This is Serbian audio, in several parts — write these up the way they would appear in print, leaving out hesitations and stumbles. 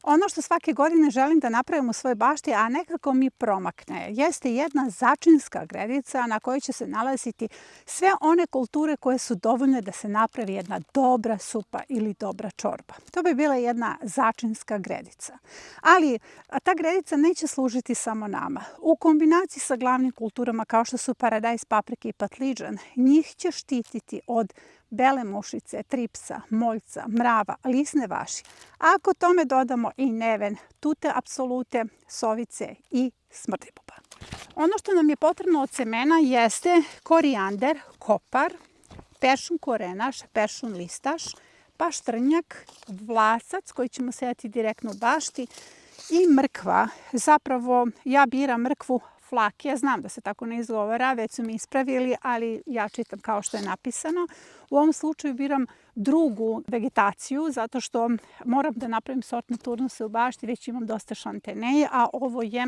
Ono što svake godine želim da napravim u svojoj bašti, a nekako mi promakne, jeste jedna začinska gredica na kojoj će se nalaziti sve one kulture koje su dovoljne da se napravi jedna dobra supa ili dobra čorba. To bi bila jedna začinska gredica. Ali ta gredica neće služiti samo nama. U kombinaciji sa glavnim kulturama kao što su paradajz, paprika i patliđan, njih će štititi od bele mušice, tripsa, moljca, mrava, lisne vaši. Ako tome dodamo i neven, tute apsolute, sovice i smrdljivoba. Ono što nam je potrebno od semena jeste korijander, kopar, peršun korenaš, peršun listaš, paštrnjak, vlasac koji ćemo sejati direktno u bašti i mrkva. Zapravo ja biram mrkvu flake, znam da se tako ne izgovara, već su mi ispravili, ali ja čitam kao što je napisano. U ovom slučaju biram drugu vegetaciju, zato što moram da napravim sortne turnuse u bašti, već imam dosta šanteneje, a ovo je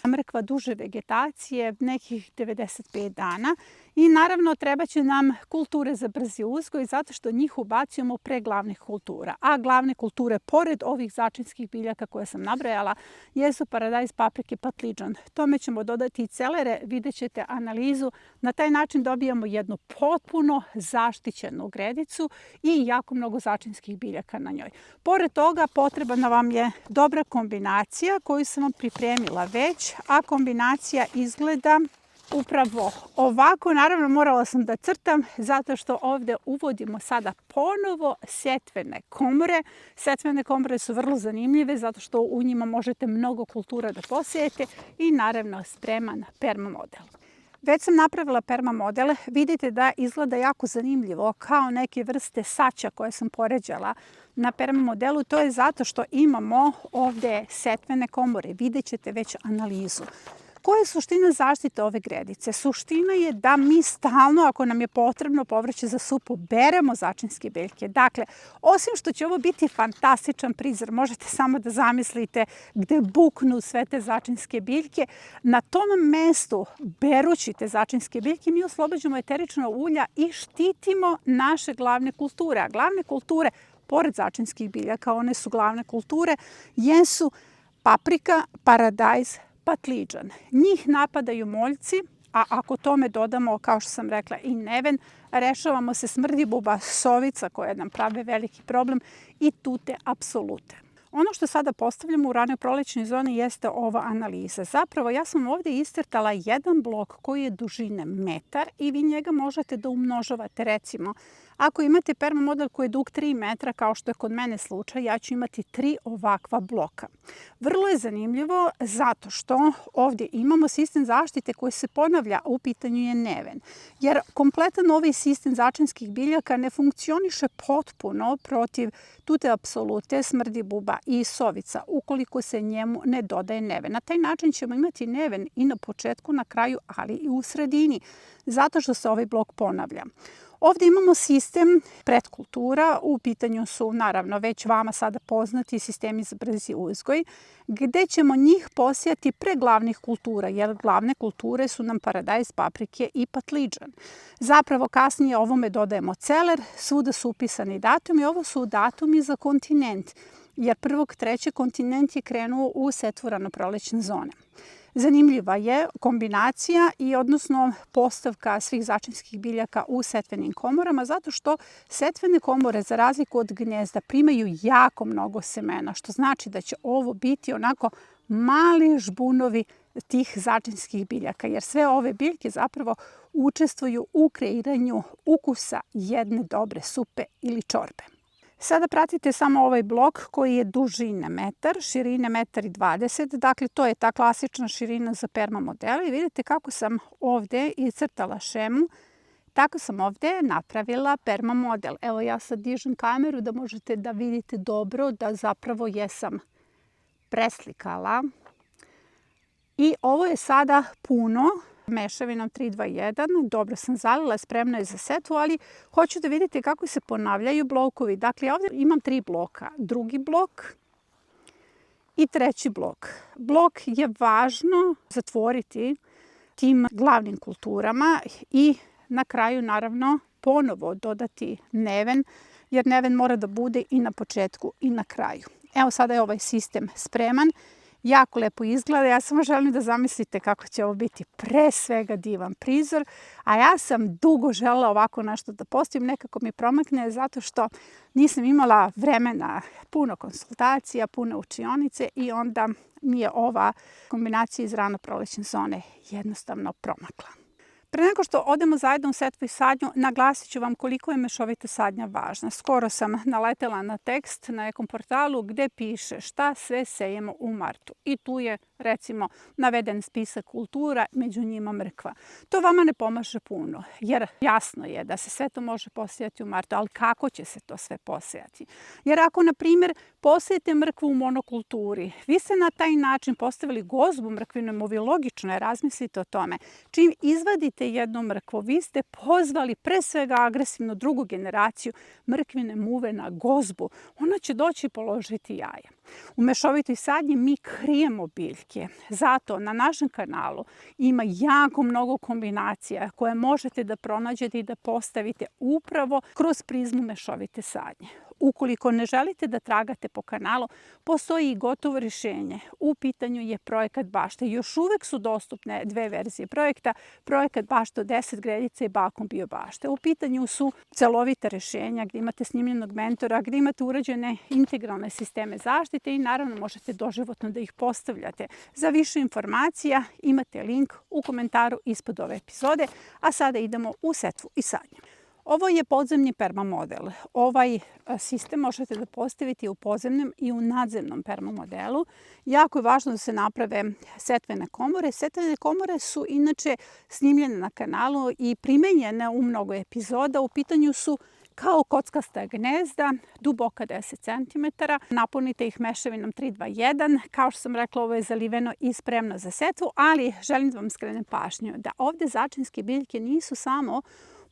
mrkva duže vegetacije, nekih 95 dana. I naravno treba će nam kulture za brzi uzgoj, zato što njih ubacujemo pre glavnih kultura. A glavne kulture, pored ovih začinskih biljaka koje sam nabrajala, jesu paradajz, paprike, patliđan. Tome ćemo dodati i celere, vidjet ćete analizu. Na taj način dobijamo jednu potpuno zaštićenu gredicu i jako mnogo začinskih biljaka na njoj. Pored toga potrebna vam je dobra kombinacija koju sam vam pripremila već, a kombinacija izgleda upravo ovako. Naravno morala sam da crtam zato što ovde uvodimo sada ponovo setvene komore. Setvene komore su vrlo zanimljive zato što u njima možete mnogo kultura da posejete i naravno spreman permamodel. Već sam napravila permamodel, vidite da izgleda jako zanimljivo, kao neke vrste saća koje sam poređala na permamodelu. To je zato što imamo ovde setvene komore, vidjet ćete već analizu. Koja je suština zaštite ove gredice? Suština je da mi stalno, ako nam je potrebno povrće za supu, beremo začinske biljke. Dakle, osim što će ovo biti fantastičan prizor, možete samo da zamislite gde buknu sve te začinske biljke, na tom mestu, berući te začinske biljke, mi oslobađamo eterična ulja i štitimo naše glavne kulture. A glavne kulture, pored začinskih biljaka, one su glavne kulture, jesu paprika, paradajz, patliđan. Njih napadaju moljci, a ako tome dodamo, kao što sam rekla, i neven, rešavamo se smrdljivoba, sovica koje nam prave veliki problem i tute apsolute. Ono što sada postavljamo u ranoj prolećnoj zoni jeste ova analiza. Zapravo ja sam ovde iscrtala jedan blok koji je dužine metar i vi njega možete da umnožavate. Recimo, ako imate permamodel koji je dug 3 metra, kao što je kod mene slučaj, ja ću imati 3 ovakva bloka. Vrlo je zanimljivo zato što ovdje imamo sistem zaštite koji se ponavlja, u pitanju je neven. Jer kompletan ovaj sistem začinskih biljaka ne funkcioniše potpuno protiv tute apsolute, smrdljivoba i sovica ukoliko se njemu ne dodaje neven. Na taj način ćemo imati neven i na početku, na kraju, ali i u sredini, zato što se ovaj blok ponavlja. Ovdje imamo sistem pretkultura, u pitanju su naravno već vama sada poznati sistemi za brzi uzgoj, gde ćemo njih posijati pre glavnih kultura, jer glavne kulture su nam paradajz, paprike i patliđan. Zapravo kasnije ovome dodajemo celer, svuda su upisani datumi, ovo su datumi za kontinent, jer 1.3. kontinent je krenuo u setvu ranoprolećne zone. Zanimljiva je kombinacija i odnosno postavka svih začinskih biljaka u setvenim komorama zato što setvene komore za razliku od gnjezda primaju jako mnogo semena, što znači da će ovo biti onako mali žbunovi tih začinskih biljaka, jer sve ove biljke zapravo učestvuju u kreiranju ukusa jedne dobre supe ili čorbe. Sada pratite samo ovaj blok koji je dužine metar, širine 1,20 m. Dakle, to je ta klasična širina za permamodele. I vidite kako sam ovde iscrtala šemu, tako sam ovde napravila permamodel. Evo ja sad dižem kameru da možete da vidite dobro da zapravo jesam preslikala. I ovo je sada puno. Mešavinom 3-2-1, dobro sam zalila, spremna je za setvu, ali hoću da vidite kako se ponavljaju blokovi. Dakle, ovdje imam 3 bloka. Drugi blok i treći blok. Blok je važno zatvoriti tim glavnim kulturama i na kraju, naravno, ponovo dodati neven, jer neven mora da bude i na početku i na kraju. Evo sada je ovaj sistem spreman. Jako lepo izgleda. Ja samo želim da zamislite kako će ovo biti pre svega divan prizor. A ja sam dugo želela ovako nešto da postavim. Nekako mi promakne zato što nisam imala vremena, puno konsultacija, puno učionice i onda mi je ova kombinacija iz rano prolećne sezone jednostavno promakla. Pre nego što odemo zajedno u setvu i sadnju, naglasit ću vam koliko je mešovita sadnja važna. Skoro sam naletela na tekst na nekom portalu gde piše šta sve sejemo u martu. I tu je, recimo, naveden spisak kultura, među njima mrkva. To vama ne pomaže puno, jer jasno je da se sve to može posejati u martu, ali kako će se to sve posejati? Jer ako, na primjer, posejete mrkvu u monokulturi, vi ste na taj način postavili gozbu mrkvinu imoviju. Logično je, razmislite o tome. Čim izvadite jednu mrkvu, vi ste pozvali pre svega agresivnu drugu generaciju mrkvine muve na gozbu. Ona će doći položiti jaja. U mešovitoj sadnji mi krijemo biljke. Zato na našem kanalu ima jako mnogo kombinacija koje možete da pronađete i da postavite upravo kroz prizmu mešovite sadnje. Ukoliko ne želite da tragate po kanalu, postoji i gotovo rješenje. U pitanju je projekat bašte. Još uvek su dostupne dve verzije projekta. Projekat bašte od 10 gredica i balkon bio bašte. U pitanju su celovita rješenja gdje imate snimljenog mentora, gdje imate urađene integralne sisteme zaštite i naravno možete doživotno da ih postavljate. Za više informacija imate link u komentaru ispod ove epizode, a sada idemo u setvu i sadnju. Ovo je podzemni permamodel. Ovaj sistem možete da postavite u podzemnom i u nadzemnom permamodelu. Jako je važno da se naprave setvene komore. Setvene komore su inače snimljene na kanalu i primenjene u mnogo epizoda. U pitanju su kao kockasta gnezda, duboka 10 cm. Napunite ih mešavinom 3-2-1. Kao što sam rekla, ovo je zaliveno i spremno za setvu, ali želim da vam skrenem pažnju da ovde začinske biljke nisu samo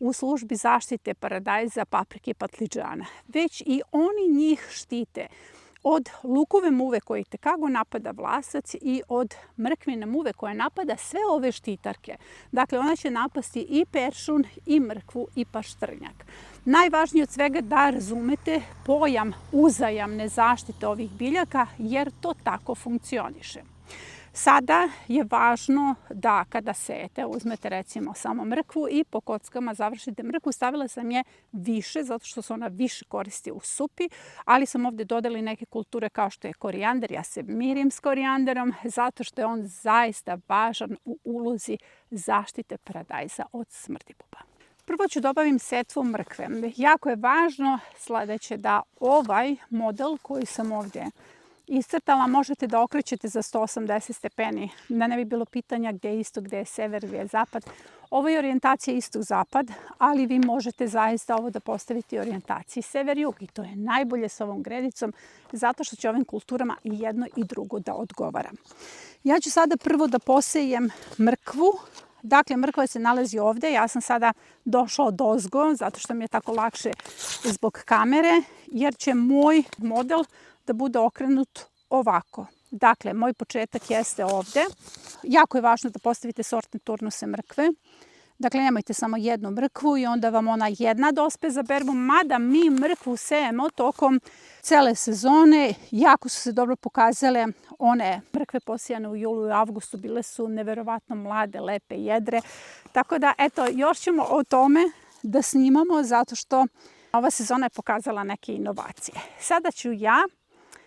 u službi zaštite paradajza, paprike i patliđana, već i oni njih štite od lukove muve koji tekako napada vlasac i od mrkvine muve koja napada sve ove štitarke. Dakle, ona će napasti i peršun, i mrkvu, i paštrnjak. Najvažnije od svega da razumete pojam uzajamne zaštite ovih biljaka, jer to tako funkcioniše. Sada je važno da kada sejete, uzmete recimo samo mrkvu i po kockama završite mrkvu. Stavila sam je više zato što se ona više koristi u supi, ali sam ovdje dodala i neke kulture kao što je korijander. Ja se mirim s korijanderom zato što je on zaista važan u ulozi zaštite paradajza od smrtibuba. Prvo ću da obavim setvu mrkve. Jako je važno sledeće da ovaj model koji sam ovdje iscrtala možete da okrećete za 180 stepeni, da ne bi bilo pitanja gdje je istok, gdje je sever, gdje je zapad. Ovo je orijentacija istok-zapad, ali vi možete zaista ovo da postavite orijentaciji sever-jug i to je najbolje sa ovom gredicom zato što će ovim kulturama i jedno i drugo da odgovara. Ja ću sada prvo da posejem mrkvu. Dakle, mrkva se nalazi ovdje. Ja sam sada došla odozgo zato što mi je tako lakše zbog kamere, jer će moj model da bude okrenut ovako. Dakle, moj početak jeste ovdje. Jako je važno da postavite sortne turnuse mrkve. Dakle, nemojte samo jednu mrkvu i onda vam ona jedna dospe za berbu, mada mi mrkvu sejemo tokom cele sezone. Jako su se dobro pokazale one mrkve posijane u julu i avgustu. Bile su neverovatno mlade, lepe, jedre. Tako da, eto, još ćemo o tome da snimamo zato što ova sezona je pokazala neke inovacije. Sada ću ja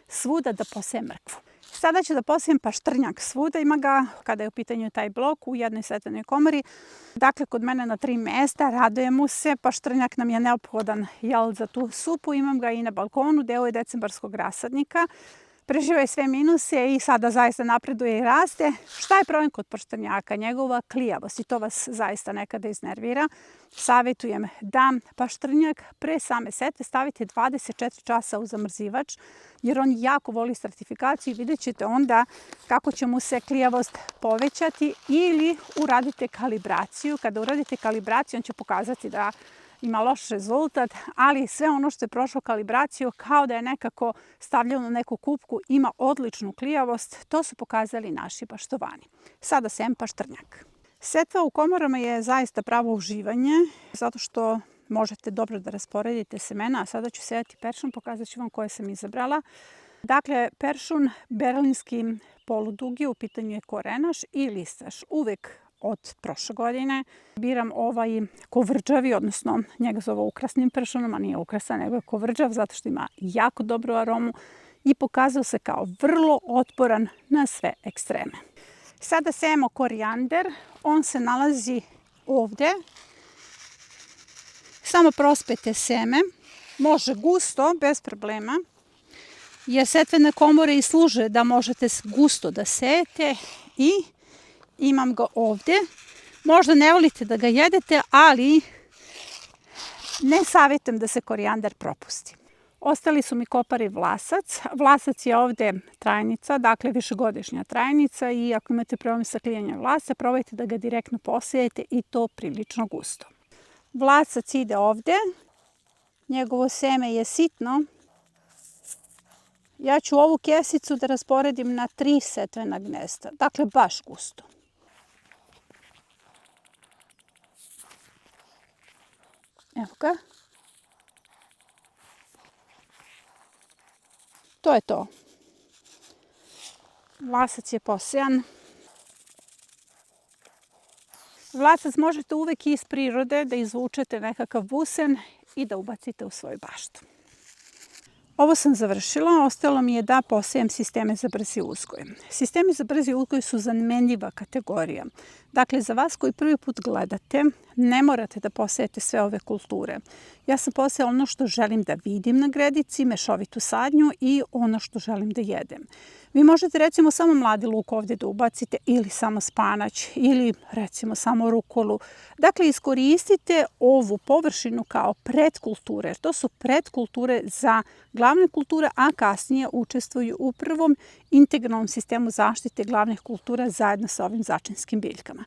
svuda da posejem mrkvu. Sada ću da posejem paštrnjak svuda. Ima ga, kada je u pitanju taj blok, u jednoj setvenoj komori. Dakle, kod mene na 3 mesta. Radujemo se. Paštrnjak nam je neophodan za tu supu. Imam ga i na balkonu. Deo je decembarskog rasadnika. Preživao je sve minuse i sada zaista napreduje i raste. Šta je problem kod paštrnjaka? Njegova klijavost i to vas zaista nekada iznervira. Savjetujem da paštrnjak pre same setve stavite 24 časa u zamrzivač, jer on jako voli stratifikaciju i vidjet ćete onda kako će mu se klijavost povećati, ili uradite kalibraciju. Kada uradite kalibraciju, on će pokazati da ima loš rezultat, ali sve ono što je prošlo kalibraciju kao da je nekako stavljeno u neku kupku, ima odličnu klijavost. To su pokazali naši baštovani. Sada sejem paštrnjak. Setva u komorama je zaista pravo uživanje, zato što možete dobro da rasporedite semena. A sada ću sejati peršun, pokazat ću vam koje sam izabrala. Dakle, peršun berlinski poludugi, u pitanju je korenaš i listaš. Uvek od prošle godine biram ovaj kovrđavi, odnosno njega zove ukrasnim peršunom, a nije ukrasan, nego je kovrđav zato što ima jako dobru aromu i pokazao se kao vrlo otporan na sve ekstreme. Sada sejemo korijander, on se nalazi ovde. Samo prospete seme, može gusto, bez problema, jer setvene komore i služe da možete gusto da sejete i imam ga ovde. Možda ne volite da ga jedete, ali ne savjetujem da se korijander propusti. Ostali su mi kopari vlasac. Vlasac je ovde trajnica, dakle višegodišnja trajnica i ako imate problem sa klijanjem vlasa, probajte da ga direktno posejete i to prilično gusto. Vlasac ide ovde, njegovo seme je sitno. Ja ću ovu kesicu da rasporedim na 3 setvena gnezda, dakle baš gusto. Evo ga. To je to. Vlasac je posejan. Vlasac možete uvek iz prirode da izvučete nekakav busen i da ubacite u svoju baštu. Ovo sam završila, ostalo mi je da posejem sisteme za brzi uzgoj. Sistemi za brzi uzgoj su zamenljiva kategorija. Dakle, za vas koji prvi put gledate, ne morate da posejete sve ove kulture. Ja sam posejala ono što želim da vidim na gredici, mešovitu sadnju i ono što želim da jedem. Vi možete recimo samo mladi luk ovdje da ubacite ili samo spanać ili recimo samo rukolu. Dakle, iskoristite ovu površinu kao predkulture, jer to su predkulture za glavne kulture, a kasnije učestvuju u prvom integralnom sistemu zaštite glavnih kultura zajedno sa ovim začinskim biljkama.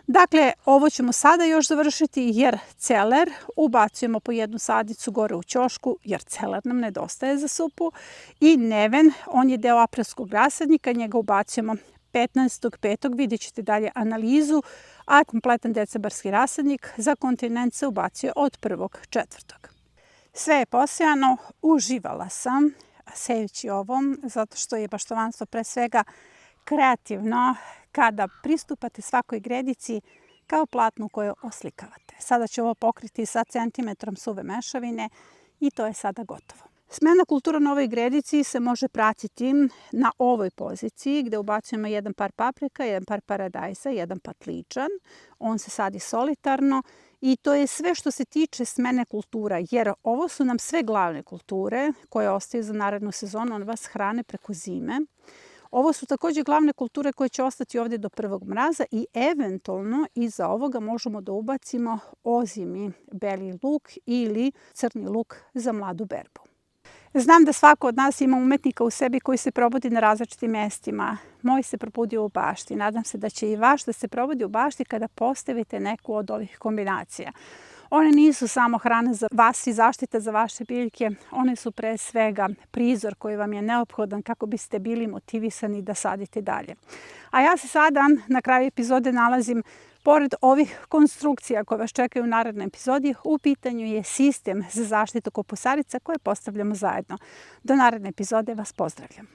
Dakle, ovo ćemo sada još završiti jer celer ubacujemo po jednu sadicu gore u ćošku jer celer nam nedostaje za supu i neven, on je deo aprilskog rasadnika, njega ubacujemo 15.5. Vidjet ćete dalje analizu, a kompletan decembarski rasadnik za kontinent se ubacuje od 1.4. Sve je posejano, uživala sam sejući ovom, zato što je baštovanstvo pre svega kreativno kada pristupate svakoj gredici kao platnu koju oslikavate. Sada ću ovo pokriti sa centimetrom suve mešavine i to je sada gotovo. Smena kultura na ovoj gredici se može pratiti na ovoj poziciji gde ubacujemo jedan par paprika, jedan par paradajsa, jedan patličan. On se sadi solitarno i to je sve što se tiče smene kultura, jer ovo su nam sve glavne kulture koje ostaju za narednu sezonu, one vas hrane preko zime. Ovo su također glavne kulture koje će ostati ovdje do prvog mraza i eventualno iza ovoga možemo da ubacimo ozimi beli luk ili crni luk za mladu berbu. Znam da svako od nas ima umetnika u sebi koji se probudi na različitim mestima. Moj se probudio u bašti. Nadam se da će i vaš da se probudi u bašti kada postavite neku od ovih kombinacija. One nisu samo hrana za vas i zaštita za vaše biljke, one su pre svega prizor koji vam je neophodan kako biste bili motivisani da sadite dalje. A ja se sada na kraju epizode nalazim pored ovih konstrukcija koje vas čekaju u narednoj epizodi. U pitanju je sistem za zaštitu kopusarica koje postavljamo zajedno. Do naredne epizode vas pozdravljam.